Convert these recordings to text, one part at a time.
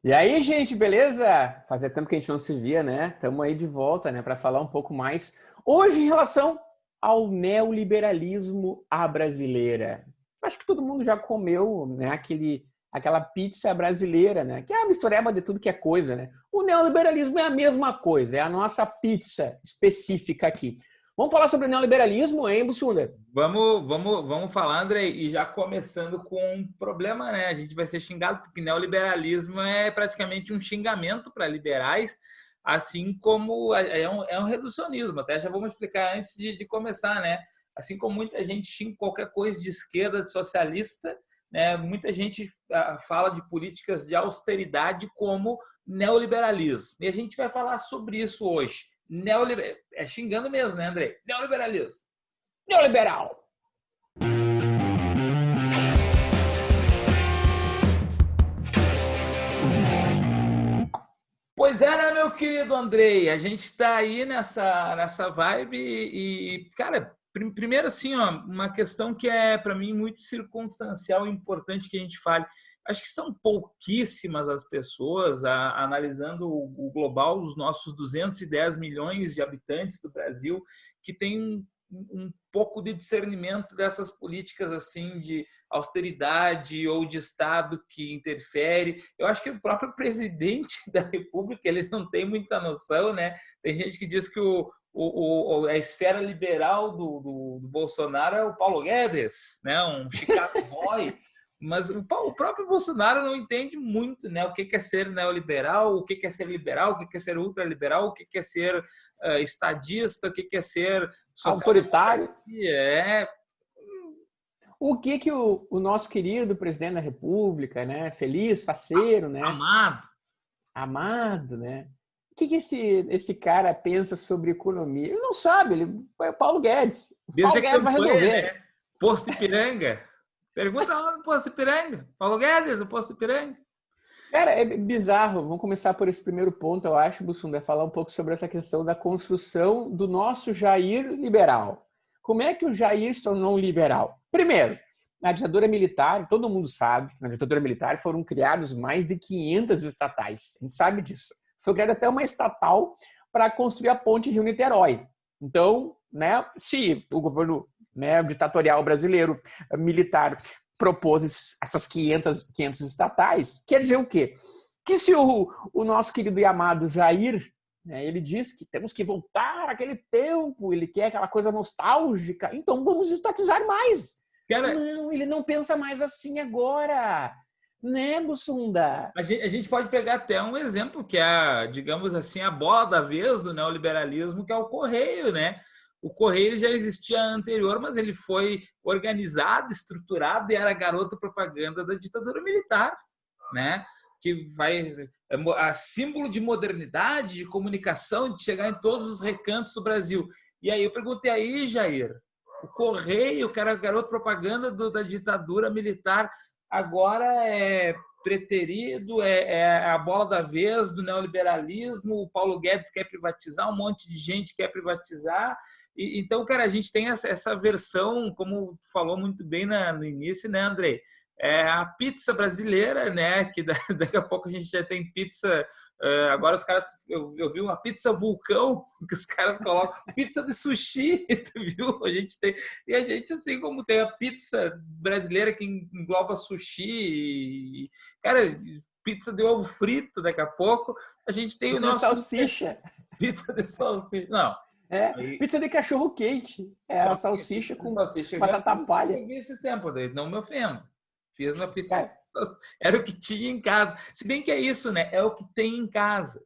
E aí, gente, beleza? Fazia tempo que a gente não se via, né? Estamos aí de volta, né, para falar um pouco mais hoje em relação ao neoliberalismo à brasileira. Acho que todo mundo já comeu, né, aquela pizza brasileira, né? Que é a mistureba de tudo que é coisa, né? O neoliberalismo é a mesma coisa, é a nossa pizza específica aqui. Vamos falar sobre o neoliberalismo, hein, Bussunda? Vamos falar, André, e já começando com um problema, né? A gente vai ser xingado porque neoliberalismo é praticamente um xingamento para liberais, assim como é um reducionismo. Até já vamos explicar antes de começar, né? Assim como muita gente xinga qualquer coisa de esquerda, de socialista, né? Muita gente fala de políticas de austeridade como neoliberalismo. E a gente vai falar sobre isso hoje. É xingando mesmo, né, André? Neoliberalismo. Neoliberal! Pois é, né, meu querido Andrei? A gente está aí nessa vibe e, cara, primeiro assim, ó, uma questão que é para mim muito circunstancial e importante que a gente fale. Acho que são pouquíssimas as pessoas, analisando o global, os nossos 210 milhões de habitantes do Brasil, que têm um pouco de discernimento dessas políticas assim de austeridade ou de Estado que interfere. Eu acho que o próprio presidente da República ele não tem muita noção, né? Tem gente que diz que a esfera liberal do Bolsonaro é o Paulo Guedes, né? Um Chicago boy. Mas o próprio Bolsonaro não entende muito, né? O que é ser neoliberal, o que é ser liberal, o que é ser ultraliberal, o que é ser estadista, o que é ser Autoritário. social-democracia. É. O que que o nosso querido presidente da República, né, feliz, faceiro, né, Amado. amado, né, o que que esse cara pensa sobre economia? Ele não sabe, ele é o Paulo Guedes. O Desde Paulo a Guedes vai campanha, resolver. né? Posto Ipiranga. Pergunta lá no Posto Ipiranga. Paulo Guedes, o Posto Ipiranga. Cara, é bizarro. Vamos começar por esse primeiro ponto, eu acho, Bussunda, falar um pouco sobre essa questão da construção do nosso Jair liberal. Como é que o Jair se tornou um liberal? Primeiro, na ditadura militar, todo mundo sabe que na ditadura militar foram criados mais de 500 estatais. A gente sabe disso. Foi criada até uma estatal para construir a ponte Rio-Niterói. Então, né, se o governo, né, ditatorial brasileiro, militar, propôs essas 500 estatais, quer dizer o quê? Que se o nosso querido e amado Jair, né, ele diz que temos que voltar àquele tempo, ele quer aquela coisa nostálgica, então vamos estatizar mais. Cara, Não, ele não pensa mais assim agora. Né, Bussunda? a gente pode pegar até um exemplo que é, digamos assim, a bola da vez do neoliberalismo, que é o Correio, né? O Correio já existia anterior, mas ele foi organizado, estruturado e era garoto propaganda da ditadura militar, né? Que vai a símbolo de modernidade, de comunicação, de chegar em todos os recantos do Brasil. E aí eu perguntei aí, Jair, o Correio, que era garoto propaganda da ditadura militar, agora é preterido, é a bola da vez do neoliberalismo, o Paulo Guedes quer privatizar, um monte de gente quer privatizar. Então, cara, a gente tem essa versão, como falou muito bem no início, né, Andrei? É a pizza brasileira, né? Que daqui a pouco a gente já tem pizza. Agora os caras, eu vi uma pizza vulcão que os caras colocam pizza de sushi, tu viu? A gente assim como tem a pizza brasileira que engloba sushi, cara, pizza de ovo frito daqui a pouco. A gente tem o Pizza de nosso salsicha. pizza de salsicha. Não, É, aí pizza de cachorro quente. É a salsicha pizza de com salsicha batata palha. eu vi esses tempos, daí não me ofendo. Fiz uma pizza. Cara, Era o que tinha em casa. Se bem que é isso, né? É o que tem em casa.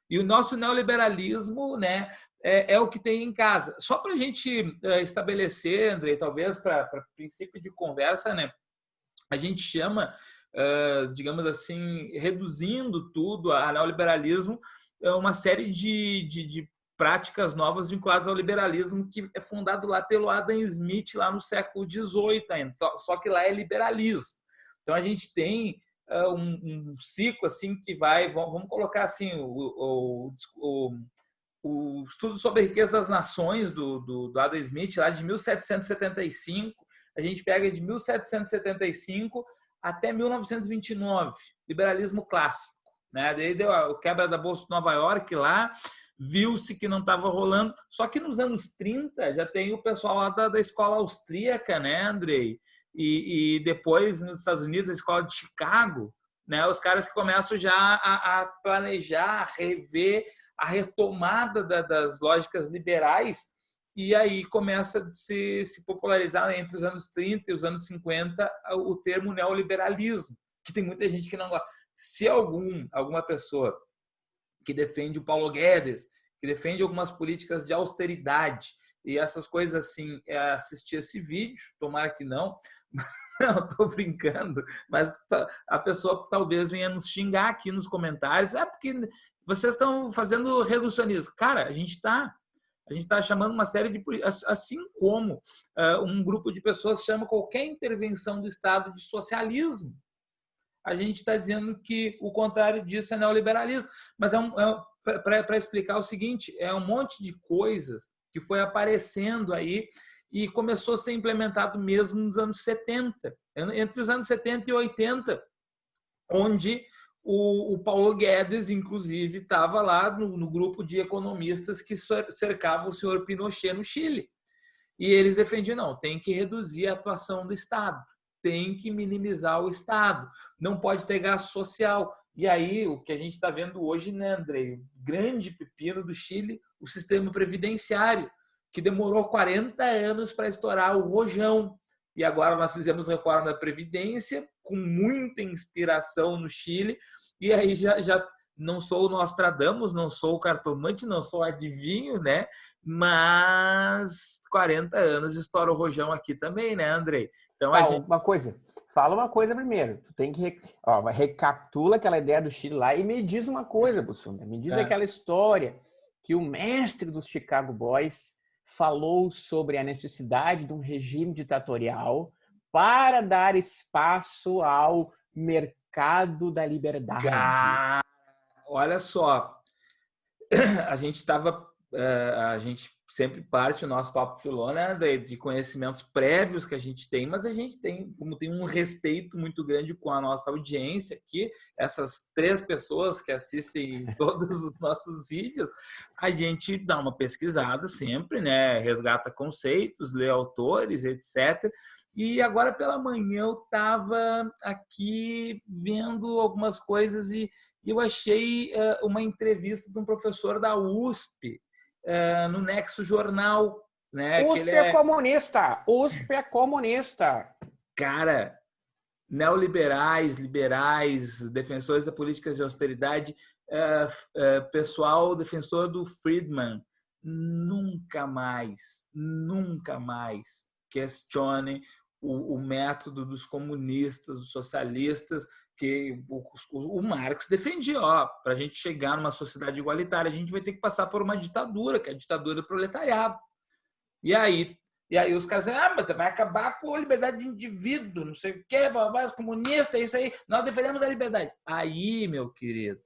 E o nosso neoliberalismo, né? É o que tem em casa. Só para a gente estabelecer, Andrei, talvez para princípio de conversa, né? A gente chama, digamos assim, reduzindo tudo a neoliberalismo, uma série de práticas novas vinculadas ao liberalismo que é fundado lá pelo Adam Smith lá no século XVIII, só que lá é liberalismo. Então a gente tem um ciclo assim que vai, vamos colocar assim o estudo sobre a riqueza das nações do Adam Smith lá de 1775, a gente pega de 1775 até 1929, liberalismo clássico. né? Daí deu a quebra da Bolsa de Nova York lá, viu-se que não estava rolando. Só que nos anos 30 já tem o pessoal lá da escola austríaca, né, Andrei? E depois nos Estados Unidos, a escola de Chicago, né? Os caras que começam já a planejar, a rever a retomada das lógicas liberais, e aí começa a se popularizar entre os anos 30 e os anos 50 o termo neoliberalismo, que tem muita gente que não gosta. Se alguma pessoa que defende o Paulo Guedes, que defende algumas políticas de austeridade e essas coisas assim, assistir esse vídeo, tomara que não, não, estou brincando, mas a pessoa talvez venha nos xingar aqui nos comentários, porque vocês estão fazendo reducionismo. Cara, a gente está chamando uma série de... Assim como um grupo de pessoas chama qualquer intervenção do Estado de socialismo. A gente está dizendo que o contrário disso é neoliberalismo. Mas para explicar o seguinte, é um monte de coisas que foi aparecendo aí e começou a ser implementado mesmo nos anos 70. Entre os anos 70 e 80, onde o Paulo Guedes, inclusive, estava lá no grupo de economistas que cercavam o senhor Pinochet no Chile. E eles defendiam, não, tem que reduzir a atuação do Estado, tem que minimizar o Estado, não pode ter gasto social. E aí, o que a gente está vendo hoje, né, Andrei? O grande pepino do Chile, o sistema previdenciário, que demorou 40 anos para estourar o rojão. E agora nós fizemos reforma da Previdência, com muita inspiração no Chile, e aí já não sou o Nostradamus, não sou o cartomante, não sou adivinho, né? Mas 40 anos estoura o rojão aqui também, né, Andrei? Então, fala uma coisa primeiro. Tu tem que recapitula aquela ideia do Chile lá e me diz uma coisa, Bussunda. Me diz aquela história que o mestre dos Chicago Boys falou sobre a necessidade de um regime ditatorial para dar espaço ao mercado da liberdade. Olha só, a gente sempre parte o nosso papo filô, né, de conhecimentos prévios que a gente tem, mas a gente tem um respeito muito grande com a nossa audiência aqui, essas 3 pessoas que assistem todos os nossos vídeos, a gente dá uma pesquisada sempre, né, resgata conceitos, lê autores, etc. E agora pela manhã eu estava aqui vendo algumas coisas e eu achei uma entrevista de um professor da USP, no Nexo Jornal, né? USP é comunista! USP é comunista! Cara, neoliberais, liberais, defensores da política de austeridade, pessoal defensor do Friedman, nunca mais questione o método dos comunistas, dos socialistas, que o Marx defendia, para a gente chegar numa sociedade igualitária, a gente vai ter que passar por uma ditadura, que é a ditadura do proletariado. E aí os caras dizem, mas vai acabar com a liberdade de indivíduo, não sei o quê, comunista, isso aí, nós defendemos a liberdade. Aí, meu querido,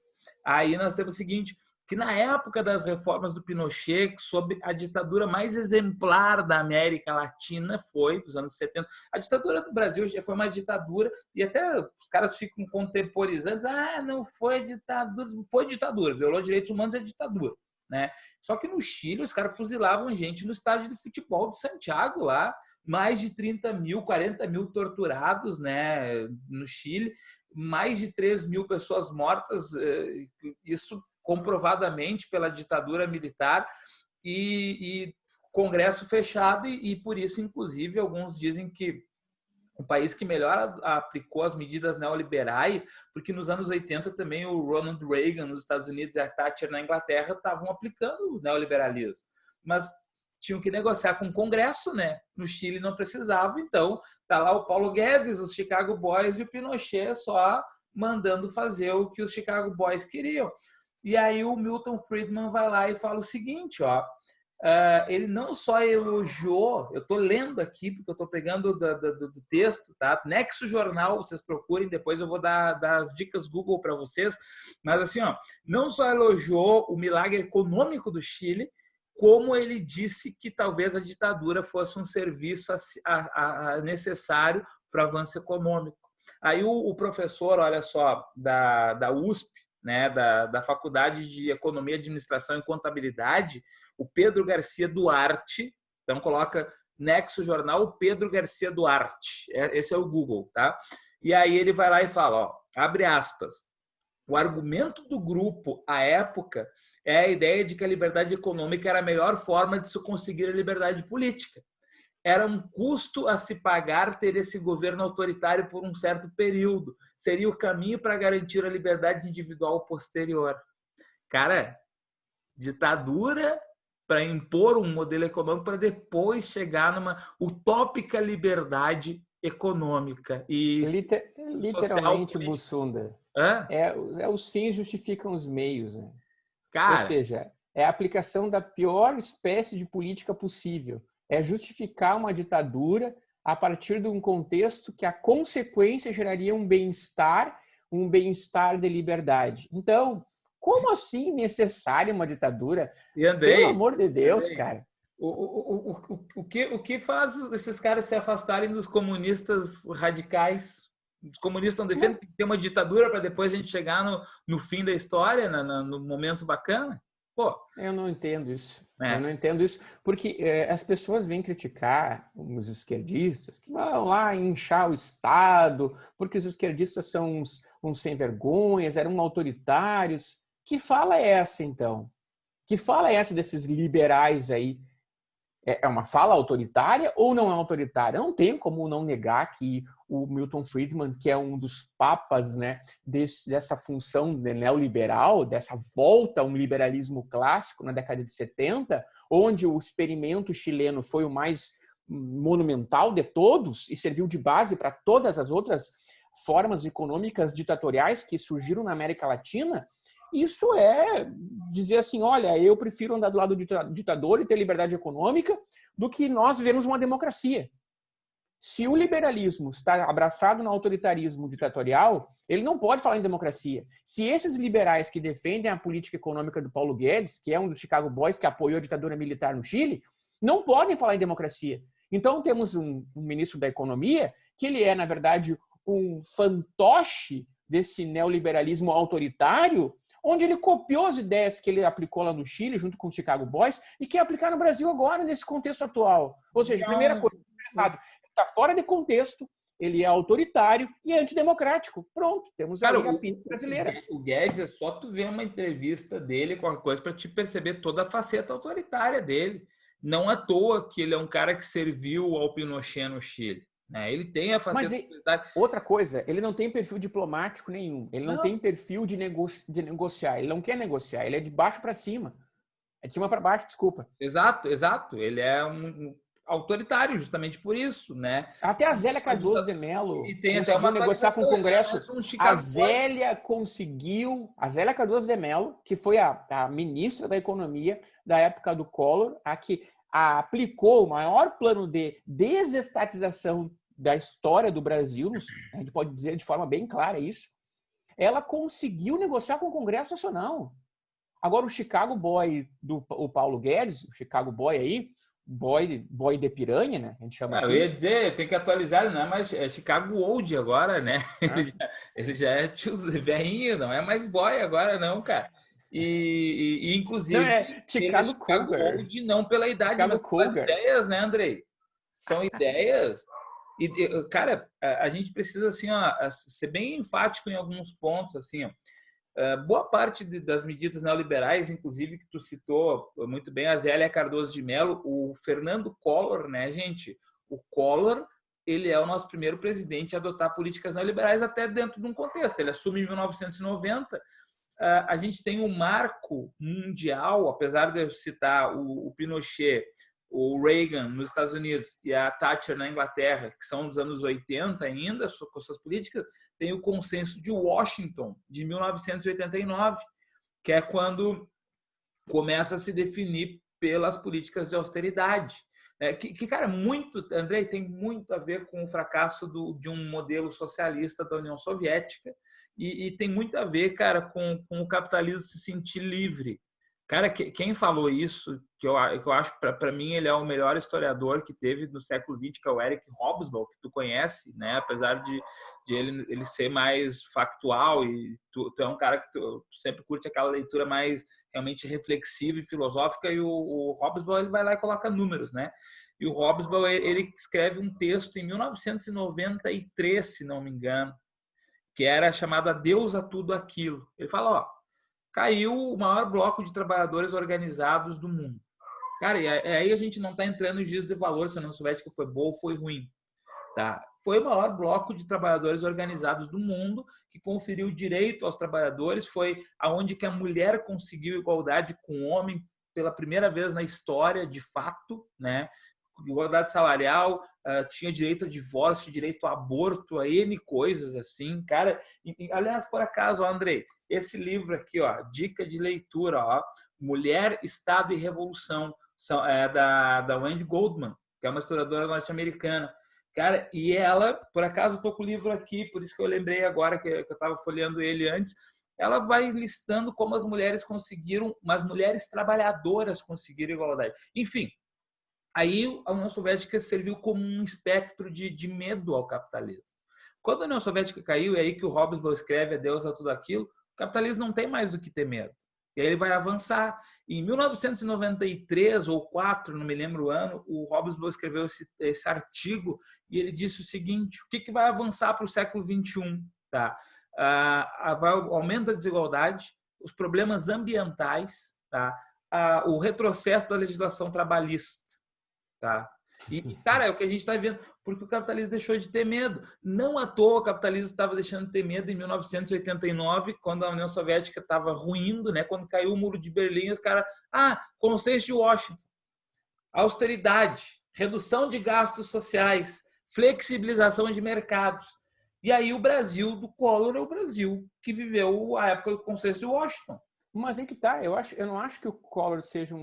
aí nós temos o seguinte, que na época das reformas do Pinochet, sob a ditadura mais exemplar da América Latina, foi dos anos 70. A ditadura do Brasil já foi uma ditadura, e até os caras ficam contemporizando, não foi ditadura, violou direitos humanos é ditadura. Né? Só que no Chile, os caras fuzilavam gente no estádio de futebol de Santiago lá, mais de 30 mil, 40 mil torturados, né, no Chile, mais de 3 mil pessoas mortas, isso comprovadamente pela ditadura militar, e Congresso fechado, e por isso, inclusive, alguns dizem que o país que melhor aplicou as medidas neoliberais, porque nos anos 80 também o Ronald Reagan nos Estados Unidos e a Thatcher na Inglaterra estavam aplicando o neoliberalismo, mas tinham que negociar com o Congresso, né? No Chile não precisava, então tá lá o Paulo Guedes, os Chicago Boys e o Pinochet só mandando fazer o que os Chicago Boys queriam. E aí o Milton Friedman vai lá e fala o seguinte, ele não só elogiou, eu estou lendo aqui, porque eu estou pegando do texto, tá? Nexo Jornal, vocês procurem, depois eu vou dar as dicas Google para vocês, mas assim, não só elogiou o milagre econômico do Chile, como ele disse que talvez a ditadura fosse um serviço necessário para o avanço econômico. Aí o professor, olha só, da USP, né, da Faculdade de Economia, Administração e Contabilidade, o Pedro Garcia Duarte. Então, coloca Nexo Jornal Pedro Garcia Duarte. Esse é o Google, tá? E aí ele vai lá e fala, ó, abre aspas, o argumento do grupo, à época, é a ideia de que a liberdade econômica era a melhor forma de se conseguir a liberdade política. Era um custo a se pagar ter esse governo autoritário por um certo período. Seria o caminho para garantir a liberdade individual posterior. Cara, ditadura para impor um modelo econômico para depois chegar numa utópica liberdade econômica e literalmente, Bussunda. Os fins justificam os meios, né? Cara, ou seja, é a aplicação da pior espécie de política possível. É justificar uma ditadura a partir de um contexto que a consequência geraria um bem-estar de liberdade. Então, como assim necessária uma ditadura? E Andrei, pelo amor de Deus, cara. O que faz esses caras se afastarem dos comunistas radicais? Os comunistas não defendem que tem uma ditadura para depois a gente chegar no fim da história, no momento bacana? Pô, eu não entendo isso. Eu não entendo isso, porque as pessoas vêm criticar os esquerdistas que vão lá inchar o Estado, porque os esquerdistas são uns sem vergonhas, eram autoritários. Que fala é essa, então? Que fala é essa desses liberais aí? É uma fala autoritária ou não é autoritária? Não tem como não negar que o Milton Friedman, que é um dos papas, né, dessa função neoliberal, dessa volta a um liberalismo clássico na década de 70, onde o experimento chileno foi o mais monumental de todos e serviu de base para todas as outras formas econômicas ditatoriais que surgiram na América Latina. Isso é dizer assim, olha, eu prefiro andar do lado do ditador e ter liberdade econômica do que nós vivemos uma democracia. Se o liberalismo está abraçado no autoritarismo ditatorial, ele não pode falar em democracia. Se esses liberais que defendem a política econômica do Paulo Guedes, que é um dos Chicago Boys que apoiou a ditadura militar no Chile, não podem falar em democracia. Então temos um ministro da Economia que ele é, na verdade, um fantoche desse neoliberalismo autoritário, onde ele copiou as ideias que ele aplicou lá no Chile, junto com os Chicago Boys, e quer aplicar no Brasil agora, nesse contexto atual. Ou seja, primeira coisa, errado, está fora de contexto, ele é autoritário e é antidemocrático. Pronto, temos a pinta brasileira. O Guedes, é só tu ver uma entrevista dele, qualquer coisa, para te perceber toda a faceta autoritária dele. Não à toa que ele é um cara que serviu ao Pinochet no Chile. Ele tem a faceta. Mas outra coisa, ele não tem perfil diplomático nenhum. Ele não tem perfil de negociar. Ele não quer negociar. Ele é de baixo para cima. É de cima para baixo, desculpa. Exato. Ele é um autoritário justamente por isso, né? Até a Zélia Cardoso de Mello conseguiu negociar com o Congresso. A Zélia Cardoso de Mello, que foi a ministra da Economia da época do Collor, a que aplicou o maior plano de desestatização da história do Brasil, a gente pode dizer de forma bem clara isso, ela conseguiu negociar com o Congresso Nacional. Agora, o Chicago Boy o Paulo Guedes, o Chicago Boy aí, boy de piranha, né? A gente chama aqui. Eu ia dizer, tem que atualizar, não é mais Chicago Old agora, né? Ele já é velhinho, não é mais boy agora, não, cara. E inclusive, não, é Chicago Cougar. Old, não pela idade, Chicago mas pelas Cougar. ideias, né, Andrei? São ideias. E, cara, a gente precisa assim, ser bem enfático em alguns pontos, assim, ó. Boa parte das medidas neoliberais, inclusive que tu citou muito bem, a Zélia Cardoso de Mello, o Fernando Collor, né, gente? O Collor, ele é o nosso primeiro presidente a adotar políticas neoliberais até dentro de um contexto. Ele assume em 1990. A gente tem um marco mundial, apesar de eu citar o Pinochet, o Reagan nos Estados Unidos e a Thatcher na Inglaterra, que são dos anos 80 ainda, com suas políticas, tem o Consenso de Washington, de 1989, que é quando começa a se definir pelas políticas de austeridade. Cara, Andrei, tem muito a ver com o fracasso de um modelo socialista da União Soviética e tem muito a ver, cara, com o capitalismo se sentir livre. Cara, quem falou isso, que eu acho, para mim, ele é o melhor historiador que teve no século XX, que é o Eric Hobsbawm, que tu conhece, né? Apesar de ele ser mais factual, e tu é um cara que tu sempre curte aquela leitura mais realmente reflexiva e filosófica, e o Hobsbawm, ele vai lá e coloca números, né? E o Hobsbawm, ele escreve um texto em 1993, se não me engano, que era chamado Adeus a Tudo Aquilo. Ele fala, ó, caiu o maior bloco de trabalhadores organizados do mundo. Cara, e aí a gente não está entrando em juízo de valor se a União Soviética foi boa ou foi ruim. Tá? Foi o maior bloco de trabalhadores organizados do mundo que conferiu direito aos trabalhadores, foi aonde que a mulher conseguiu igualdade com o homem pela primeira vez na história, de fato, né? Igualdade salarial, tinha direito a divórcio, direito a aborto, a N coisas assim, cara. Aliás, por acaso, Andrei, esse livro aqui, ó, dica de leitura, ó, Mulher, Estado e Revolução, da Wendy Goldman, que é uma historiadora norte-americana. Cara, e ela, por acaso, eu tô com o livro aqui, por isso que eu lembrei agora que eu estava folheando ele antes. Ela vai listando como as mulheres conseguiram, as mulheres trabalhadoras conseguiram igualdade. Enfim, aí a União Soviética serviu como um espectro de medo ao capitalismo. Quando a União Soviética caiu, é aí que o Hobsbawm escreve Adeus a tudo aquilo, o capitalismo não tem mais do que ter medo. E aí ele vai avançar. Em 1993 ou 4, não me lembro o ano, o Hobsbawm escreveu esse artigo e ele disse o seguinte: o que vai avançar para o século XXI? Tá? Vai aumento da desigualdade, os problemas ambientais, tá? O retrocesso da legislação trabalhista. Tá? E, cara, é o que a gente está vendo, porque o capitalismo deixou de ter medo. Não à toa o capitalismo estava deixando de ter medo em 1989, quando a União Soviética estava ruindo, né? Quando caiu o Muro de Berlim, os caras... Consenso de Washington. Austeridade, redução de gastos sociais, flexibilização de mercados. E aí o Brasil do Collor é o Brasil que viveu a época do Consenso de Washington. Mas aí que tá, eu não acho que o Collor seja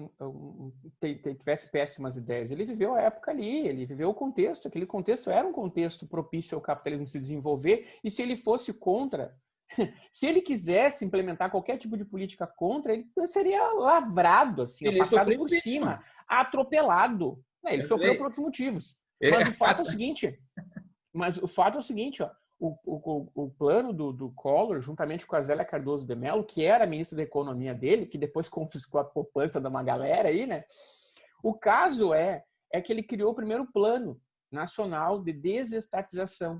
tivesse péssimas ideias. Ele viveu a época ali, ele viveu o contexto. Aquele contexto era um contexto propício ao capitalismo se desenvolver. E se ele fosse contra, se ele quisesse implementar qualquer tipo de política contra, ele seria lavrado, assim, passado por cima, atropelado. Ele sofreu por outros motivos. Mas o fato é o seguinte, ó. O plano do Collor, juntamente com a Zélia Cardoso de Mello, que era a ministra da Economia dele, que depois confiscou a poupança de uma galera aí, né? O caso é que ele criou o primeiro plano nacional de desestatização.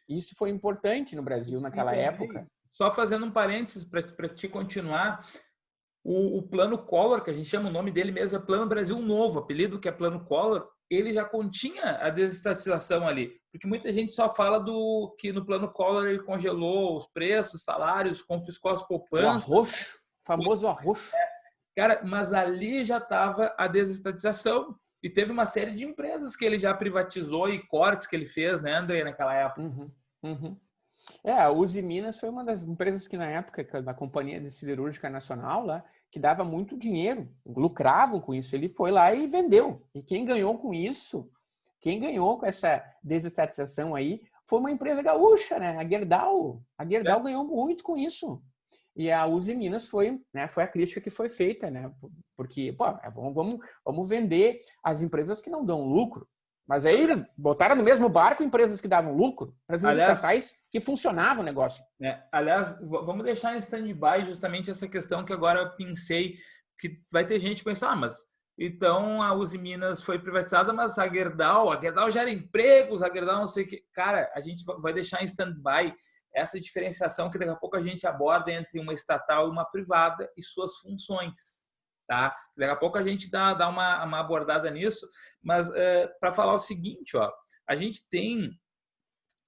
Isso foi importante no Brasil naquela época. Só fazendo um parênteses para te continuar, o plano Collor, que a gente chama o nome dele mesmo, é Plano Brasil Novo, apelido que é Plano Collor, ele já continha a desestatização ali. Porque muita gente só fala que no plano Collor ele congelou os preços, salários, confiscou as poupanças. O arroxo, o famoso arroxo. Cara, mas ali já estava a desestatização. E teve uma série de empresas que ele já privatizou e cortes que ele fez, né, André, naquela época. A Uzi Minas foi uma das empresas que na época, da Companhia de Siderúrgica Nacional, lá, que dava muito dinheiro, lucravam com isso. Ele foi lá e vendeu. E quem ganhou com isso, quem ganhou com essa desestatização aí, foi uma empresa gaúcha, né? A Gerdau. A Gerdau ganhou muito com isso. E a Uzi Minas foi a crítica que foi feita, né? Porque, vamos vender as empresas que não dão lucro. Mas aí botaram no mesmo barco empresas que davam lucro, empresas estatais que funcionavam o negócio. Aliás, vamos deixar em stand-by justamente essa questão que agora eu pensei, que vai ter gente que pensa, mas então a Uzi Minas foi privatizada, mas a Gerdau gera empregos, a Gerdau não sei o que. Cara, a gente vai deixar em stand-by essa diferenciação que daqui a pouco a gente aborda entre uma estatal e uma privada e suas funções. Tá? Daqui a pouco a gente dá uma abordada nisso, mas para falar o seguinte, ó, a gente tem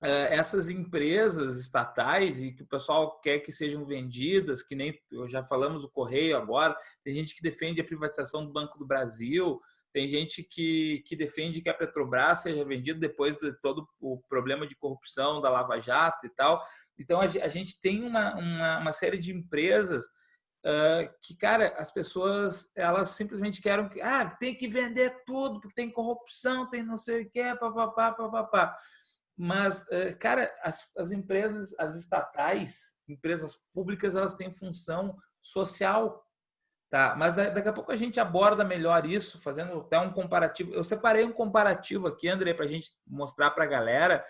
essas empresas estatais e que o pessoal quer que sejam vendidas, que nem já falamos do Correio agora, tem gente que defende a privatização do Banco do Brasil, tem gente que defende que a Petrobras seja vendida depois de todo o problema de corrupção da Lava Jato e tal. Então a gente tem uma série de empresas que, cara, as pessoas, elas simplesmente querem tem que vender tudo, porque tem corrupção, tem não sei o que, papapá. Mas, cara, as empresas, as estatais, empresas públicas, elas têm função social. Tá, mas daqui a pouco a gente aborda melhor isso, fazendo até um comparativo. Eu separei um comparativo aqui, André, para a gente mostrar para a galera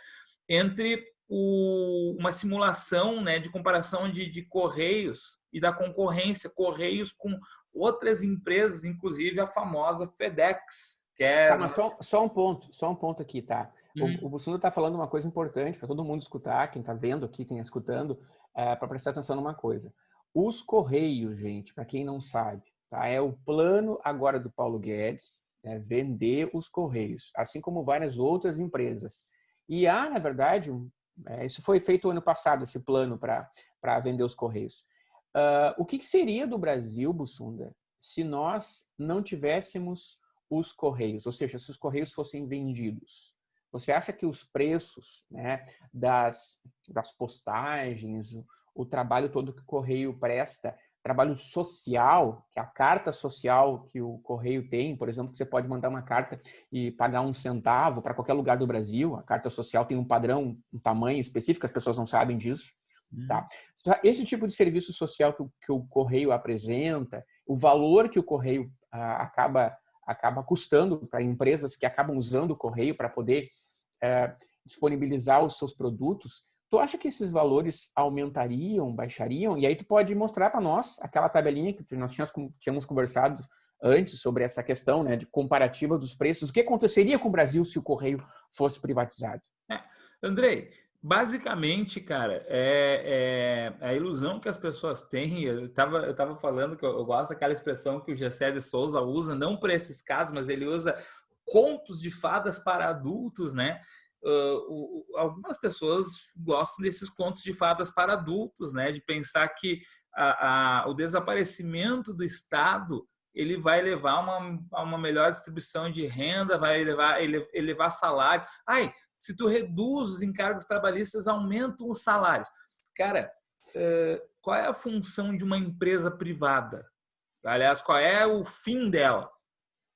entre uma simulação, né, de comparação de Correios e da concorrência, Correios com outras empresas, inclusive a famosa FedEx, que é... Tá, mas só um ponto aqui, tá? O Bussunda está falando uma coisa importante para todo mundo escutar, quem está vendo aqui, quem está escutando, para prestar atenção numa coisa. Os Correios, gente, para quem não sabe, tá? É o plano agora do Paulo Guedes, né, vender os Correios, assim como várias outras empresas. E há, na verdade, isso foi feito ano passado, esse plano para vender os Correios. O que seria do Brasil, Bussunda, se nós não tivéssemos os Correios, ou seja, se os Correios fossem vendidos? Você acha que os preços, né, das postagens, o trabalho todo que o Correio presta, trabalho social, que é a carta social que o Correio tem, por exemplo, que você pode mandar uma carta e pagar 1 centavo para qualquer lugar do Brasil, a carta social tem um padrão, um tamanho específico, as pessoas não sabem disso. Tá? Esse tipo de serviço social que o Correio apresenta, o valor que o Correio acaba custando para empresas que acabam usando o Correio para poder disponibilizar os seus produtos, tu acha que esses valores aumentariam, baixariam? E aí tu pode mostrar para nós aquela tabelinha que nós tínhamos conversado antes sobre essa questão, né, de comparativa dos preços. O que aconteceria com o Brasil se o Correio fosse privatizado? Andrei, basicamente, cara, é a ilusão que as pessoas têm. Eu tava falando que eu gosto daquela expressão que o Gessé de Souza usa, não para esses casos, mas ele usa contos de fadas para adultos, né? Algumas pessoas gostam desses contos de fadas para adultos, né? De pensar que o desaparecimento do Estado ele vai levar a uma melhor distribuição de renda, vai elevar salário. Ai, se tu reduz os encargos trabalhistas, aumentam os salários. Cara, qual é a função de uma empresa privada? Aliás, qual é o fim dela?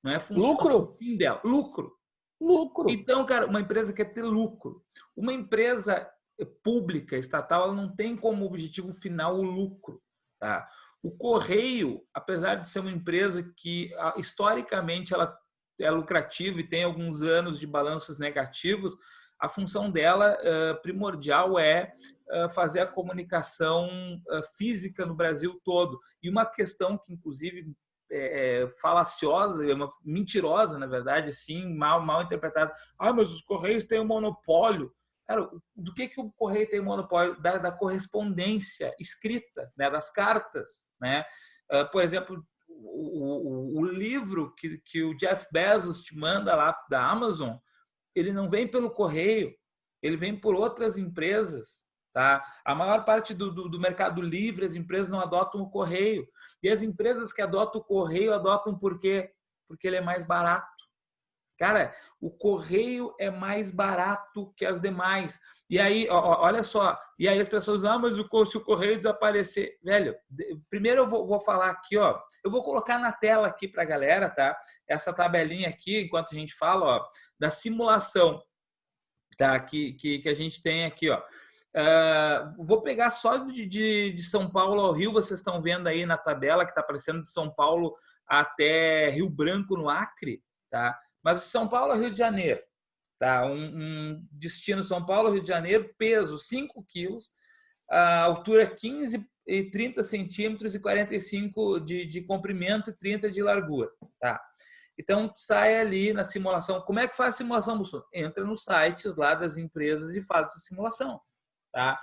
Não é a função, lucro. O fim dela. Lucro. Lucro. Então, cara, uma empresa quer ter lucro. Uma empresa pública, estatal, ela não tem como objetivo final o lucro. Tá? O Correio, apesar de ser uma empresa que historicamente ela é lucrativa e tem alguns anos de balanços negativos, a função dela primordial é fazer a comunicação física no Brasil todo. E uma questão que, inclusive, falaciosa, mentirosa, na verdade, sim, mal interpretada. Mas os Correios têm um monopólio. Cara, do que o Correio tem monopólio? Da correspondência escrita, né? Das cartas. Né? Por exemplo, o livro que o Jeff Bezos te manda lá da Amazon, ele não vem pelo Correio, ele vem por outras empresas. Tá? A maior parte do mercado livre, as empresas não adotam o Correio. E as empresas que adotam o Correio, adotam por quê? Porque ele é mais barato. Cara, o Correio é mais barato que as demais. E aí, olha só, e aí as pessoas, mas se o Correio desaparecer... Velho, primeiro eu vou falar aqui, ó, eu vou colocar na tela aqui para a galera, tá? Essa tabelinha aqui, enquanto a gente fala, ó, da simulação, tá? Que a gente tem aqui, ó. Vou pegar só de São Paulo ao Rio, vocês estão vendo aí na tabela que está aparecendo de São Paulo até Rio Branco, no Acre, tá? Mas de São Paulo a Rio de Janeiro, tá? Um destino São Paulo, Rio de Janeiro, peso 5 quilos, altura 15 e 30 centímetros e 45 de comprimento e 30 de largura, tá? Então, sai ali na simulação. Como é que faz a simulação, Bussunda? Entra nos sites lá das empresas e faz essa simulação. Tá?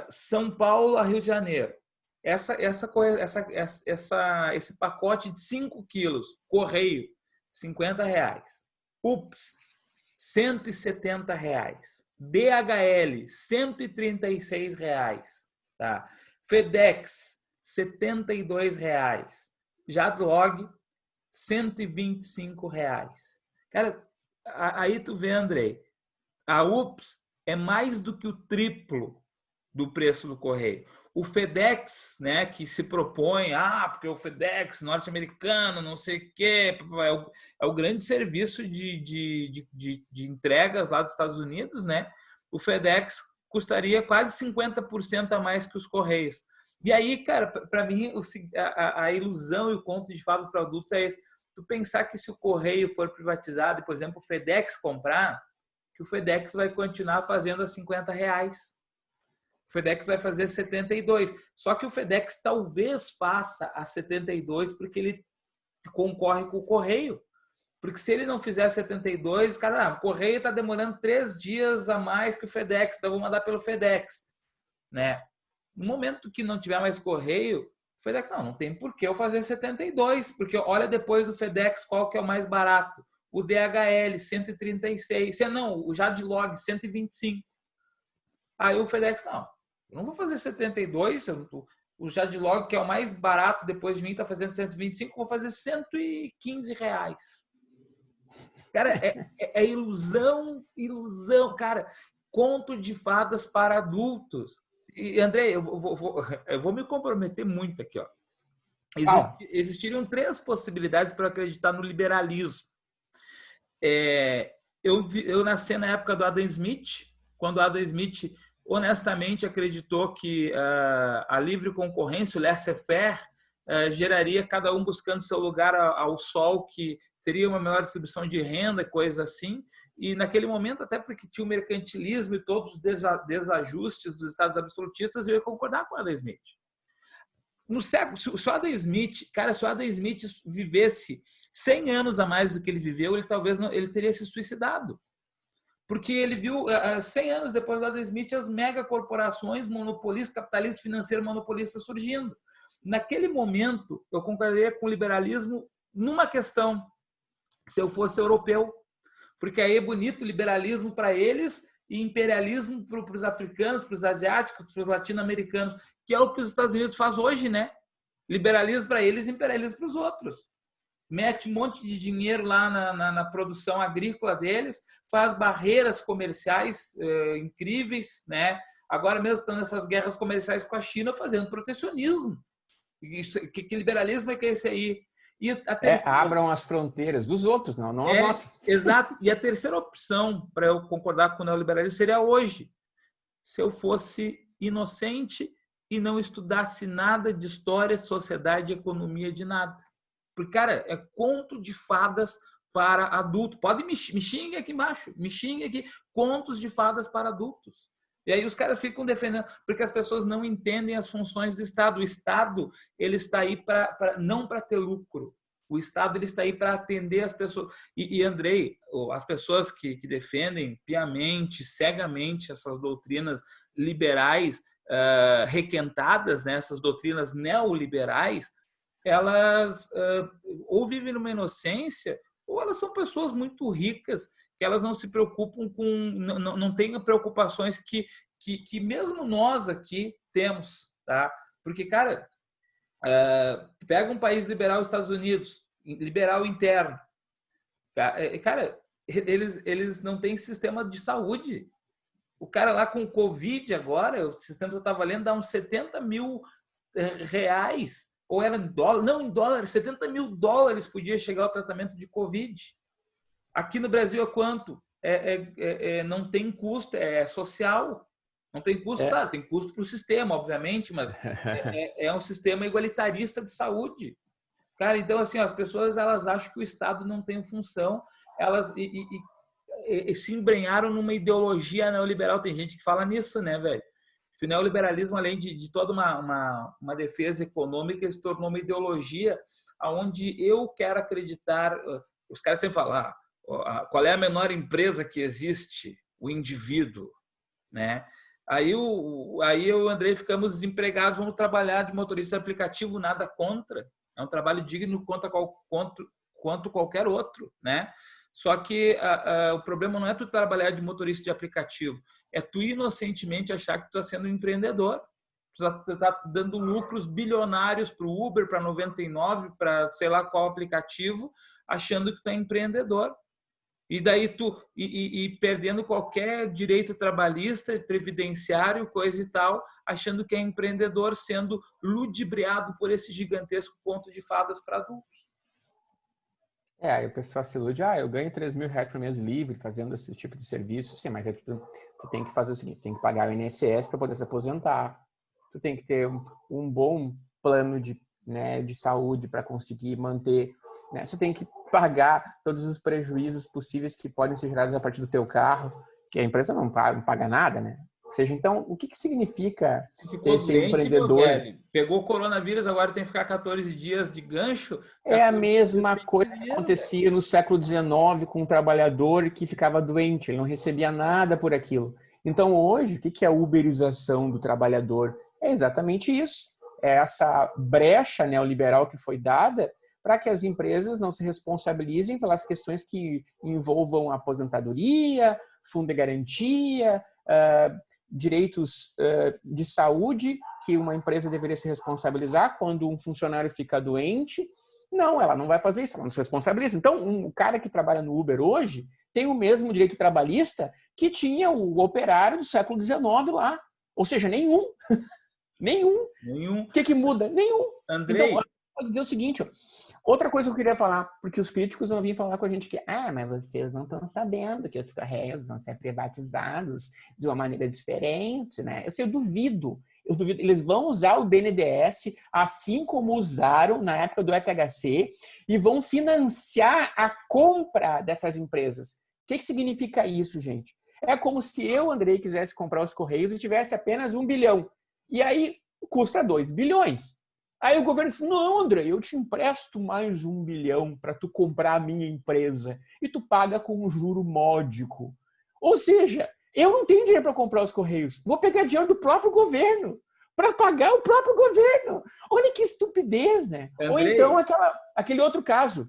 São Paulo a Rio de Janeiro. Esse pacote de 5 quilos, Correio, R$50. UPS, R$170. DHL, R$136. Tá? FedEx, R$72. Jadlog, R$125. Cara, aí tu vê, Andrei, a UPS é mais do que o triplo do preço do Correio. O FedEx, né, que se propõe, porque o FedEx norte-americano, não sei o quê, é o grande serviço de entregas lá dos Estados Unidos, né? O FedEx custaria quase 50% a mais que os Correios. E aí, cara, para mim, a ilusão e o conto de fadas para adultos é esse. Tu pensar que se o Correio for privatizado e, por exemplo, o FedEx comprar, que o FedEx vai continuar fazendo a R$ 50. O FedEx vai fazer 72. Só que o FedEx talvez faça a 72 porque ele concorre com o Correio. Porque se ele não fizer 72, cara, o Correio está demorando 3 dias a mais que o FedEx, então eu vou mandar pelo FedEx, né? No momento que não tiver mais Correio, o FedEx, não tem por que eu fazer 72, porque olha depois do FedEx qual que é o mais barato. O DHL, 136. Não, o Jadlog, 125. Aí o FedEx, eu não vou fazer 72, o Jadlog, que é o mais barato depois de mim, está fazendo 125, vou fazer R$ 115. Cara, é ilusão, cara. Conto de fadas para adultos. E, André, eu vou me comprometer muito aqui, ó. Existiriam 3 possibilidades para eu acreditar no liberalismo. Eu nasci na época do Adam Smith, quando o Adam Smith honestamente acreditou que a livre concorrência, o laissez-faire, geraria cada um buscando seu lugar ao sol, que teria uma melhor distribuição de renda, coisas assim. E naquele momento, até porque tinha o mercantilismo e todos os desajustes dos estados absolutistas, eu ia concordar com o Adam Smith. No século, se o Adam Smith, cara, se o Adam Smith vivesse 100 anos a mais do que ele viveu, ele talvez não, ele teria se suicidado. Porque ele viu, 100 anos depois do Adam Smith, as megacorporações monopolistas, capitalistas, financeiros monopolistas surgindo. Naquele momento, eu concordaria com o liberalismo numa questão, se eu fosse europeu. Porque aí é bonito liberalismo para eles e imperialismo para os africanos, para os asiáticos, para os latino-americanos, que é o que os Estados Unidos faz hoje, né? Liberalismo para eles e imperialismo para os outros. Mete um monte de dinheiro lá na produção agrícola deles, faz barreiras comerciais incríveis, né? Agora mesmo estão nessas guerras comerciais com a China fazendo protecionismo. Que liberalismo é que é esse aí? E abram as fronteiras dos outros, não as nossas. Exato. E a terceira opção para eu concordar com o neoliberalismo seria hoje. Se eu fosse inocente e não estudasse nada de história, sociedade e economia de nada. Porque, cara, é conto de fadas para adultos. Pode me xingue aqui embaixo. Me xingue aqui. Contos de fadas para adultos. E aí os caras ficam defendendo, porque as pessoas não entendem as funções do Estado. O Estado, ele está aí não para ter lucro. O Estado, ele está aí para atender as pessoas. E Andrei, as pessoas que defendem piamente, cegamente essas doutrinas liberais requentadas, né, essas doutrinas neoliberais, elas ou vivem numa inocência, ou elas são pessoas muito ricas, que elas não se preocupam com, não têm preocupações que mesmo nós aqui temos, tá? Porque, cara, pega um país liberal, Estados Unidos, liberal interno, cara, eles não têm sistema de saúde. O cara lá com Covid agora, o sistema que eu estava lendo, dá uns 70 mil reais, ou era em dólar, não, em dólar, 70 mil dólares podia chegar ao tratamento de Covid. Aqui no Brasil é quanto? Não tem custo, é social. Não tem custo, claro, tem custo para o sistema, obviamente, mas é um sistema igualitarista de saúde. Cara, então, assim, as pessoas elas acham que o Estado não tem função, elas se embrenharam numa ideologia neoliberal. Tem gente que fala nisso, né, velho? O neoliberalismo, além de toda uma defesa econômica, se tornou uma ideologia onde eu quero acreditar. Os caras sempre falam, qual é a menor empresa que existe? O indivíduo, né? Aí eu e o Andrei ficamos desempregados, vamos trabalhar de motorista de aplicativo, nada contra. É um trabalho digno quanto qualquer outro, né? Só que o problema não é tu trabalhar de motorista de aplicativo, é tu inocentemente achar que tu está sendo um empreendedor. Tu está dando lucros bilionários para o Uber, para 99, para sei lá qual aplicativo, achando que tu é empreendedor. E daí e perdendo qualquer direito trabalhista, previdenciário, coisa e tal, achando que é empreendedor, sendo ludibriado por esse gigantesco conto de fadas para adultos. Aí o pessoal se ilude, eu ganho 3 mil reais por mês livre fazendo esse tipo de serviço. Sim, mas tu tem que fazer o seguinte, tem que pagar o INSS para poder se aposentar. tu tem que ter um bom plano de saúde para conseguir manter, né? Você tem que pagar todos os prejuízos possíveis que podem ser gerados a partir do teu carro, que a empresa não paga nada, né? Ou seja, então, o que significa ter Ficou esse doente, meu empreendedor? velho. Pegou o coronavírus, agora tem que ficar 14 dias de gancho. É a 14 dias mesma sem coisa que dinheiro, velho. acontecia no século XIX com um trabalhador que ficava doente, ele não recebia nada por aquilo. Então, hoje, o que é a uberização do trabalhador? É exatamente isso. É essa brecha neoliberal que foi dada para que as empresas não se responsabilizem pelas questões que envolvam aposentadoria, fundo de garantia, direitos de saúde, que uma empresa deveria se responsabilizar quando um funcionário fica doente. Não, ela não vai fazer isso, ela não se responsabiliza. Então, um cara que trabalha no Uber hoje tem o mesmo direito trabalhista que tinha o operário do século XIX lá. Ou seja, nenhum. Nenhum. Nenhum. O que muda? Nenhum. Andrei. Então, pode dizer o seguinte, ó. Outra coisa que eu queria falar, porque os críticos vão vir falar com a gente que, mas vocês não estão sabendo que os Correios vão ser privatizados de uma maneira diferente, né? Eu duvido. Eles vão usar o BNDES, assim como usaram na época do FHC, e vão financiar a compra dessas empresas. O que significa isso, gente? É como se eu, Andrei, quisesse comprar os Correios e tivesse apenas 1 bilhão. E aí custa 2 bilhões. Aí o governo disse, não, André, eu te empresto mais 1 bilhão para tu comprar a minha empresa e tu paga com um juro módico. Ou seja, eu não tenho dinheiro para comprar os Correios, vou pegar dinheiro do próprio governo para pagar o próprio governo. Olha que estupidez, né? Andrei. Ou então aquele outro caso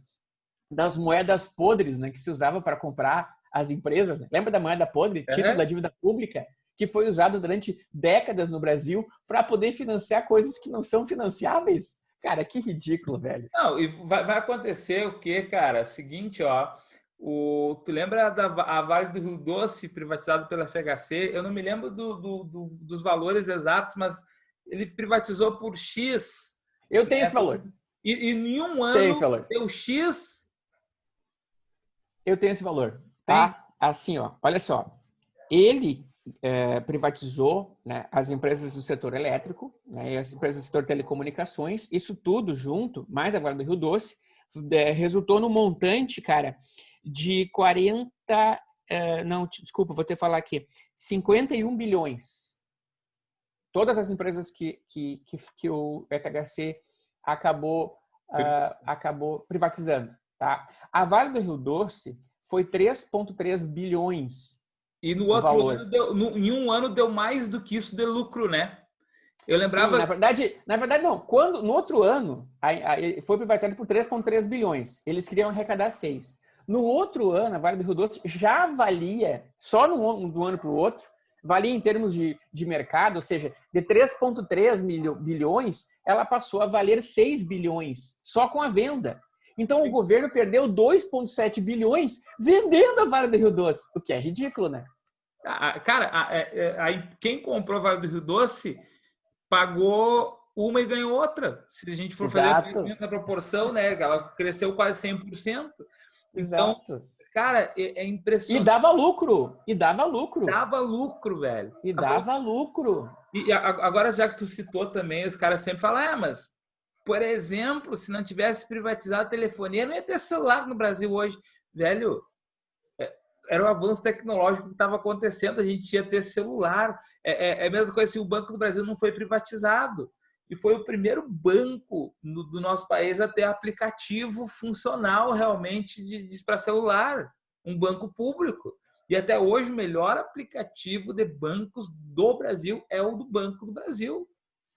das moedas podres, né, que se usava para comprar as empresas. Né? Lembra da moeda podre, título da dívida pública? Que foi usado durante décadas no Brasil para poder financiar coisas que não são financiáveis. Cara, que ridículo, velho. Não, e vai acontecer o quê, cara? Seguinte, ó. Tu lembra a Vale do Rio Doce, privatizado pela FHC? Eu não me lembro dos valores exatos, mas ele privatizou por X. Eu tenho esse valor. E em um ano deu X. Eu tenho esse valor. Tá? Assim, ó. Olha só. Ele privatizou, né, as empresas do setor elétrico, né, e as empresas do setor telecomunicações, isso tudo junto, mais a Vale do Rio Doce, resultou no montante, cara, de 51 bilhões. Todas as empresas que o FHC acabou privatizando. Tá? A Vale do Rio Doce foi 3,3 bilhões. E no outro ano, em um ano, deu mais do que isso de lucro, né? Eu lembrava... Sim, na verdade não. No outro ano, foi privatizado por 3,3 bilhões. Eles queriam arrecadar 6. No outro ano, a Vale do Rio Doce já valia, só de um ano para o outro, valia em termos de mercado, ou seja, de 3,3 bilhões, ela passou a valer 6 bilhões, só com a venda. Então, o governo perdeu 2,7 bilhões vendendo a Vale do Rio Doce, o que é ridículo, né? Cara, quem comprou a Vale do Rio Doce pagou uma e ganhou outra. Se a gente for fazer a proporção, né? Ela cresceu quase 100%. Então, cara, é impressionante. E dava lucro. Dava lucro, velho. Dava lucro. E agora, já que tu citou também, os caras sempre falam, mas... Por exemplo, se não tivesse privatizado a telefonia, não ia ter celular no Brasil hoje. Velho, era o avanço tecnológico que estava acontecendo, a gente ia ter celular. É a mesma coisa se o Banco do Brasil não foi privatizado. E foi o primeiro banco do nosso país a ter aplicativo funcional realmente para celular. Um banco público. E até hoje o melhor aplicativo de bancos do Brasil é o do Banco do Brasil.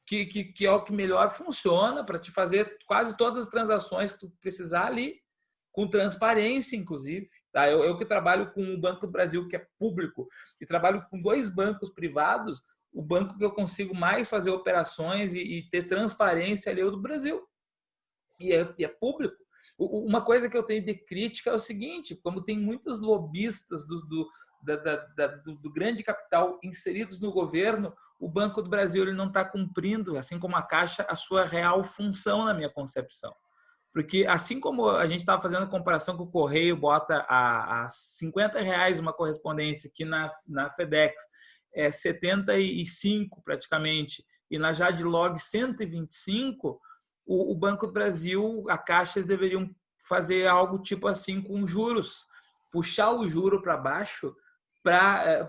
Que é o que melhor funciona para te fazer quase todas as transações que tu precisar ali, com transparência, inclusive. Tá? Eu que trabalho com o Banco do Brasil, que é público, e trabalho com 2 bancos privados, o banco que eu consigo mais fazer operações e ter transparência ali é o do Brasil. E é público. Uma coisa que eu tenho de crítica é o seguinte, como tem muitos lobistas do grande capital inseridos no governo, o Banco do Brasil ele não está cumprindo, assim como a Caixa, a sua real função na minha concepção. Porque assim como a gente estava fazendo a comparação que o Correio bota a R$50 uma correspondência, que na FedEx é 75 praticamente, e na JAD-Log 125, o Banco do Brasil, a Caixa, deveriam fazer algo tipo assim com juros, puxar o juro para baixo.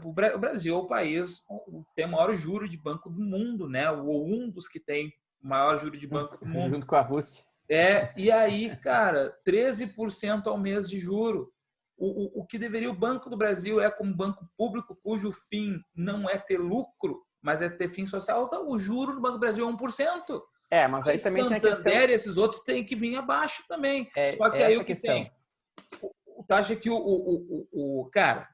O Brasil é o país que tem o maior juro de banco do mundo, né? Ou um dos que tem o maior juro de banco do mundo. Junto com a Rússia. E aí, cara, 13% ao mês de juro. O que deveria o Banco do Brasil como banco público, cujo fim não é ter lucro, mas é ter fim social, então o juro do Banco do Brasil é 1%. Mas aí também tem a Santander questão... e esses outros têm que vir abaixo também. Só que é aí essa o que questão. tem? Tu acha que cara...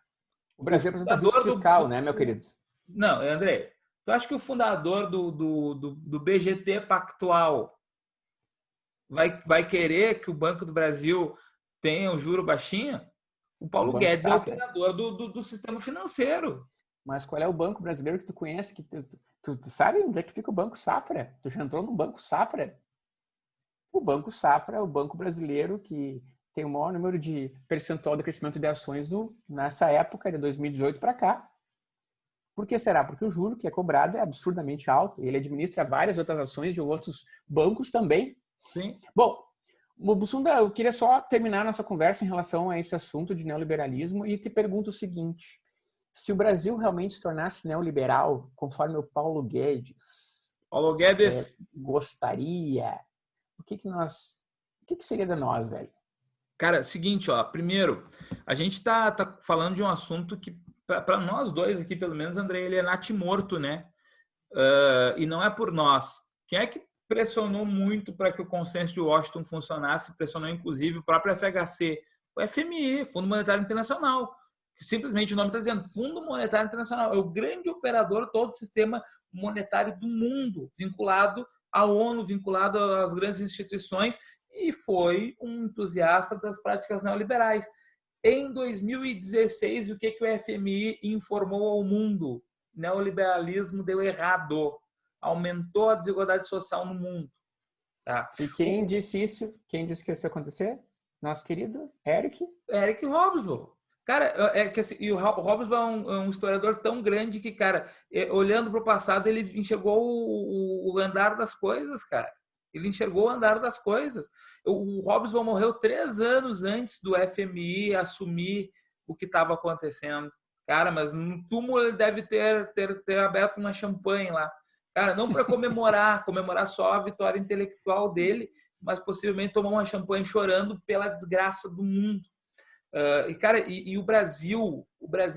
O Brasil apresenta risco fiscal, né, meu querido? Não, André, tu acha que o fundador do BGT Pactual vai querer que o Banco do Brasil tenha o juro baixinho? O Paulo Guedes é o operador do sistema financeiro. Mas qual é o banco brasileiro que tu conhece? Que tu sabe onde é que fica o Banco Safra? Tu já entrou no Banco Safra? O Banco Safra é o banco brasileiro que tem o maior número de percentual de crescimento de ações nessa época, de 2018 para cá. Por que será? Porque o juro que é cobrado é absurdamente alto. Ele administra várias outras ações de outros bancos também. Sim. Bom, Bussunda, eu queria só terminar nossa conversa em relação a esse assunto de neoliberalismo e te pergunto o seguinte: se o Brasil realmente se tornasse neoliberal, conforme o Paulo Guedes gostaria, o que seria de nós, velho? Cara, seguinte, primeiro, a gente tá falando de um assunto que, para nós dois aqui, pelo menos, André, ele é natimorto, né? E não é por nós. Quem é que pressionou muito para que o consenso de Washington funcionasse? Pressionou, inclusive, o próprio FHC, o FMI, Fundo Monetário Internacional, que simplesmente o nome está dizendo Fundo Monetário Internacional. É o grande operador de todo o sistema monetário do mundo, vinculado à ONU, vinculado às grandes instituições, e foi um entusiasta das práticas neoliberais. Em 2016, o que o FMI informou ao mundo? Neoliberalismo deu errado. Aumentou a desigualdade social no mundo. Tá? E quem disse isso? Quem disse que isso ia acontecer? Nosso querido Eric Hobsbawm. Cara, e o Hobsbawm é um historiador tão grande que, cara, olhando para o passado, ele enxergou o andar das coisas, cara. Ele enxergou o andar das coisas. O Hobsbawm morreu 3 anos antes do FMI assumir o que estava acontecendo. Cara, mas no túmulo ele deve ter aberto uma champanhe lá. Cara, não para comemorar só a vitória intelectual dele, mas possivelmente tomar uma champanhe chorando pela desgraça do mundo. E o Brasil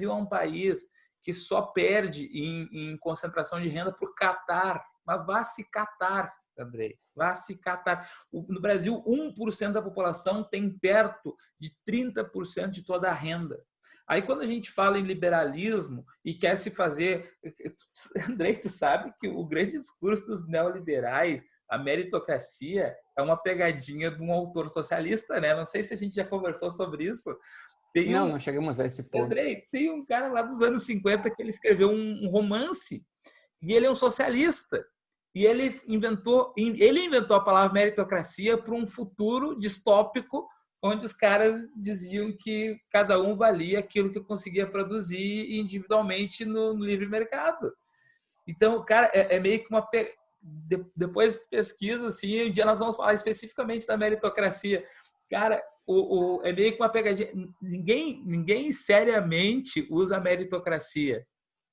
é um país que só perde em concentração de renda para o Catar. Mas vá se catar, Andrei. Vá se catar. No Brasil, 1% da população tem perto de 30% de toda a renda. Aí, quando a gente fala em liberalismo e quer se fazer... Andrei, tu sabe que o grande discurso dos neoliberais, a meritocracia, é uma pegadinha de um autor socialista, né? Não sei se a gente já conversou sobre isso. Não chegamos a esse ponto. Andrei, tem um cara lá dos anos 50 que ele escreveu um romance e ele é um socialista. E ele inventou a palavra meritocracia para um futuro distópico onde os caras diziam que cada um valia aquilo que conseguia produzir individualmente no livre mercado. Então, cara, é meio que uma... Depois de pesquisa, assim, um dia nós vamos falar especificamente da meritocracia. Cara, é meio que uma pegadinha. Ninguém seriamente usa a meritocracia.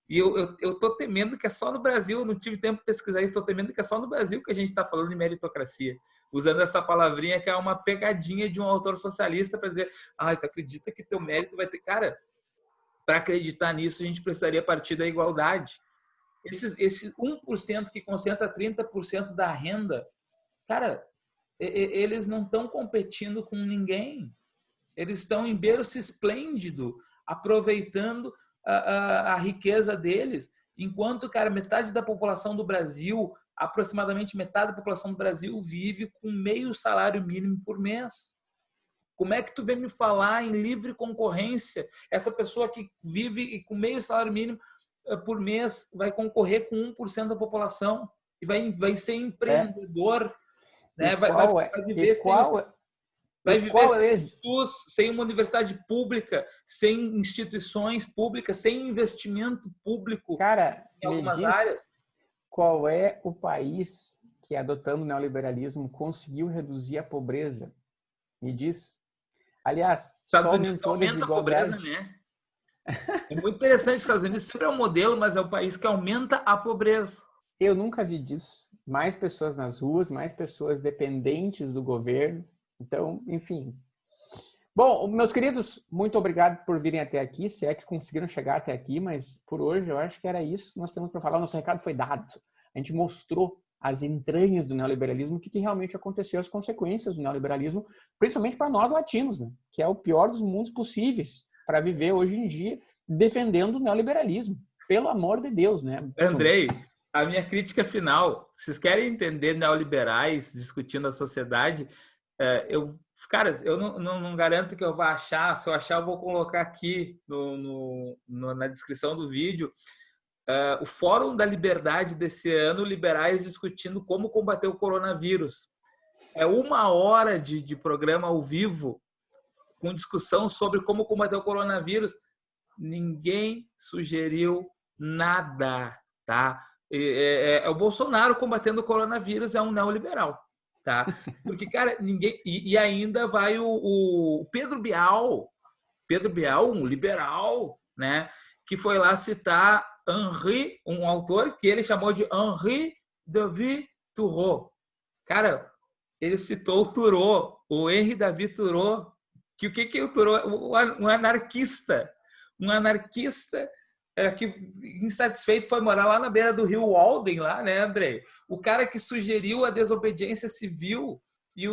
E eu tô temendo que é só no Brasil, eu não tive tempo de pesquisar isso, estou temendo que é só no Brasil que a gente está falando de meritocracia, usando essa palavrinha que é uma pegadinha de um autor socialista para dizer, tu acredita que teu mérito vai ter... Cara, para acreditar nisso, a gente precisaria partir da igualdade. Esse 1% que concentra 30% da renda, cara, eles não estão competindo com ninguém. Eles estão em berço esplêndido, aproveitando a riqueza deles, enquanto, cara, metade da população do Brasil, aproximadamente metade da população do Brasil vive com meio salário mínimo por mês. Como é que tu vem me falar em livre concorrência? Essa pessoa que vive com meio salário mínimo por mês vai concorrer com 1% da população e vai ser empreendedor, né? Vai viver sem SUS, sem uma universidade pública, sem instituições públicas, sem investimento público, cara, em algumas áreas. qual é o país que, adotando o neoliberalismo, conseguiu reduzir a pobreza? Me diz. Aliás, Estados só Unidos aumentou a aumenta a pobreza, desigualdade. né? É muito interessante, os Estados Unidos sempre é um modelo, mas é o país que aumenta a pobreza. Eu nunca vi disso. Mais pessoas nas ruas, mais pessoas dependentes do governo. Então, enfim. Bom, meus queridos, muito obrigado por virem até aqui, se é que conseguiram chegar até aqui, mas por hoje eu acho que era isso que nós temos para falar. O nosso recado foi dado. A gente mostrou as entranhas do neoliberalismo, o que realmente aconteceu, as consequências do neoliberalismo, principalmente para nós latinos, né? Que é o pior dos mundos possíveis para viver hoje em dia defendendo o neoliberalismo. Pelo amor de Deus, né? Andrei, a minha crítica final, vocês querem entender neoliberais discutindo a sociedade, eu não garanto que eu vá achar, se eu achar eu vou colocar aqui na descrição do vídeo, o Fórum da Liberdade desse ano, liberais discutindo como combater o coronavírus. É 1 hora de programa ao vivo, com discussão sobre como combater o coronavírus. Ninguém sugeriu nada, tá? O Bolsonaro combatendo o coronavírus é um neoliberal, tá? Porque, cara, ninguém... E ainda vai o Pedro Bial, um liberal, né? Que foi lá citar Henri, um autor que ele chamou de Henri David Thoreau. Cara, ele citou o Thoreau, o Henri David Thoreau, que o que é o Thoreau? Um anarquista. Um anarquista que, insatisfeito, foi morar lá na beira do rio Walden, lá, né, Andrei? O cara que sugeriu a desobediência civil. E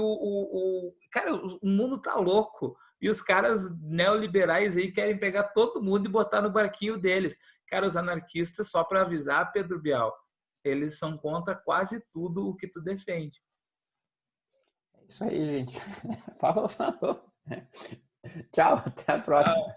cara, o mundo tá louco. E os caras neoliberais aí querem pegar todo mundo e botar no barquinho deles. Cara, os anarquistas, só para avisar, Pedro Bial, eles são contra quase tudo o que tu defende. É isso aí, gente. Falou. Tchau, até a próxima.